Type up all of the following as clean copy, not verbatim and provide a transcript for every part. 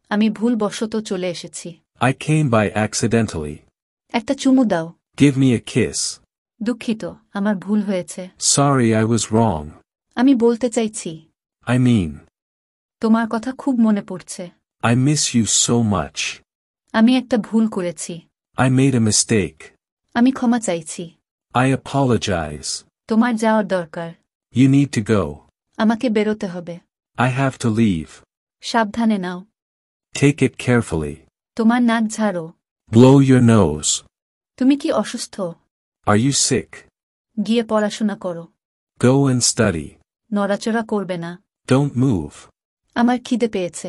আমি ভুলবশত চলে এসেছি। I came by accidentally. একটা চুমু দাও। Give me a kiss. দুঃখিত, আমার ভুল হয়েছে। Sorry, I was wrong. আমি বলতে চাইছি, I mean, তোমার কথা খুব মনে পড়ছে। I miss you so much. আমি একটা ভুল করেছি। I made a mistake. আমি ক্ষমা চাইছি। I apologize. তোমার যাওয়ার দরকার। You need to go. আমাকে বেরোতে হবে। I have to leave. সাবধানে নাও। Take it carefully. তোমার নাক ঝাড়ো। Blow your nose. তুমি কি অসুস্থ? Are you sick? গিয়ে পড়াশোনা করো। Go and study. নড়াচড়া করবে না। Don't move. আমার খিদে পেয়েছে।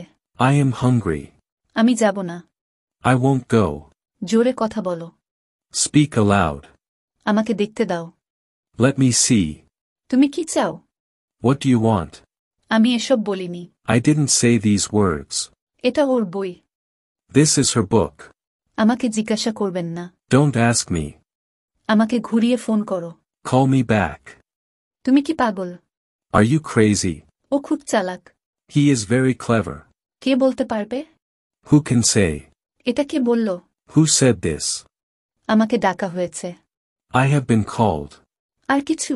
I am hungry. আমি যাব না। I won't go. জোরে কথা বলো। Speak aloud. আমাকে দেখতে দাও। Let me see. তুমি কি চাও? What do you want? আমি এসব বলিনি। I didn't say these words. এটা ওর বই। This is her book. আমাকে জিজ্ঞাসা করবেন না। Don't ask me. আমাকে ঘুরিয়ে ফোন করো। Call me back. তুমি কি পাগল? Are you crazy? ও খুব চালাক। He is very clever. কে বলতে পারবে? Who can say? এটা কে বলল? Who said this? আমাকে ডাকা হয়েছে। I have been called. আর কিছু?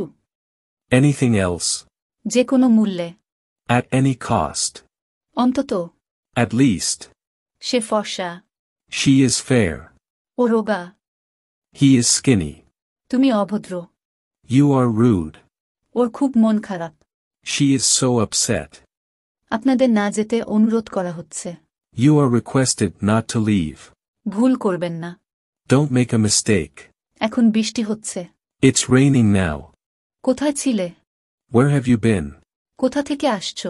Anything else? যে কোনো মূল্যে। At any cost. অন্তত। At least. সে ফর্সা। She is fair. ও রোগা। He is skinny. তুমি অভদ্র। You are rude. ওর খুব মন খারাপ। She is so upset. আপনাদের না যেতে অনুরোধ করা হচ্ছে। You are requested not to leave. ভুল করবেন না। Don't make a mistake. এখন বৃষ্টি হচ্ছে। It's raining now. কোথায় ছিলে? Where have you been? কোথা থেকে আসছো?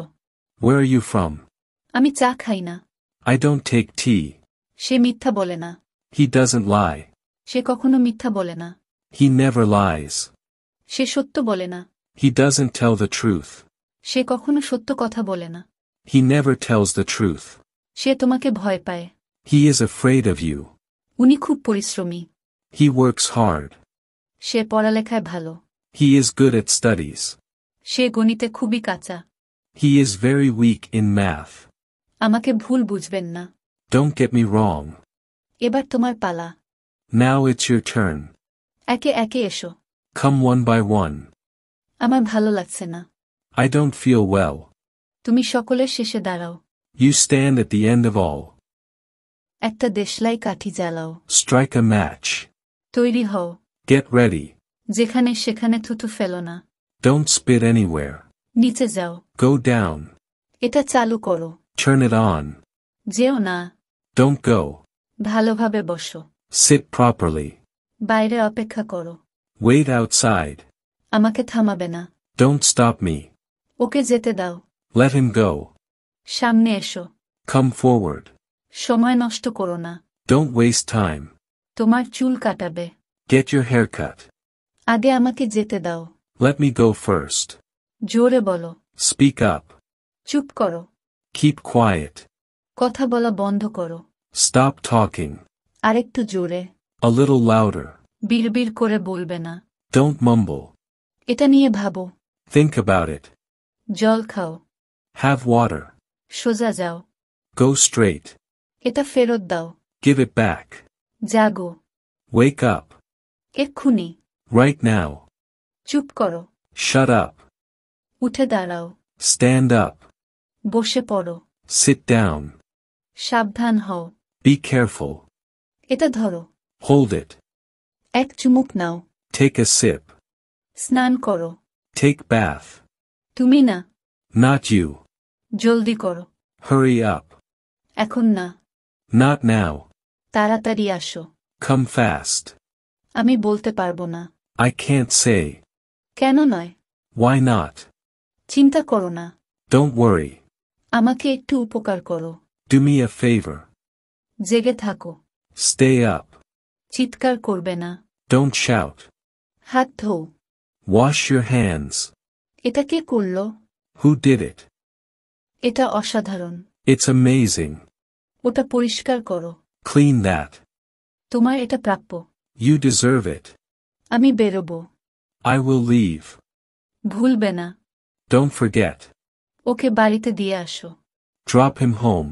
Where are you from? আমি চা খাই না। I don't take tea. সে মিথ্যা বলে না। He doesn't lie. সে কখনো মিথ্যা বলে না। He never lies. সে সত্য বলে না। He doesn't tell the truth. সে কখনো সত্য কথা বলে না। He never tells the truth. সে তোমাকে ভয় পায়। He is afraid of you. উনি খুব পরিশ্রমী। He works hard. সে পড়ালেখায় ভালো। He is good at studies. সে গণিতে খুবই কাঁচা। He is very weak in math. আমাকে ভুল বুঝবেন না। Don't get me wrong. এবার তোমার পালা। Now it's your turn. একে একে এসো। Come one by one. আমার ভালো লাগছে না। I don't feel well. তুমি সকলের শেষে দাঁড়াও। You stand at the end of all. একটা দেশলাই কাঠি জ্বালাও। Strike a match. তৈরি হও। Get ready. যেখানে সেখানে থুতু ফেলো না। Don't spit anywhere. নিচে যাও। Go down. এটা চালু করো। Turn it on. যেও না। Don't go. ভালোভাবে বসো। Sit properly. বাইরে অপেক্ষা করো। Wait outside. আমাকে থামাবে না। Don't stop me. ওকে যেতে দাও। Let him go. সামনে এসো। Come forward. সময় নষ্ট করো না। Don't waste time. তোমার চুল কাটাবে। Get your hair cut. আগে আমাকে যেতে দাও। Let me go first. জোরে বলো। Speak up. চুপ করো। Keep quiet. কথা বলা বন্ধ করো। Stop talking. আরেকটু জোরে। A little louder. বিড়বিড় করে বলবে না। Don't mumble. এটা নিয়ে ভাবো। Think about it. জল খাও। Have water. সোজা যাও। Go straight. এটা ফেরত দাও। Give it back. Jago. Wake up. এক্ষুনি। Right now. চুপ করো। Shut up. উঠে দাঁড়াও। Stand up. বসে পড়ো। Sit down. সাবধান হও। Be careful. এটা ধরো। Hold it. এক চুমুক নাও। Take a sip. স্নান করো। Take bath. তুমি না। Not you. জলদি করো। Hurry up. এখন না। Not now. তাড়াতাড়ি আসো। Come fast. আমি বলতে পারবো না। I can't say. কেন নয়? Why not? চিন্তা করো না। Don't worry. আমাকে একটু উপকার করো। Do me a favor. জেগে থাকো। Stay up. চিৎকার করবে না। Don't shout. হাত ধোও। Wash your hands. এটা কে করলো? Who did it? এটা অসাধারণ। It's amazing. ওটা পরিষ্কার করো। Clean that. তোমার এটা প্রাপ্য। You deserve it. আমি বেরোবো। I will leave. ভুলবে না। Don't forget. ওকে বাড়িতে দিয়ে আসো। Drop him home.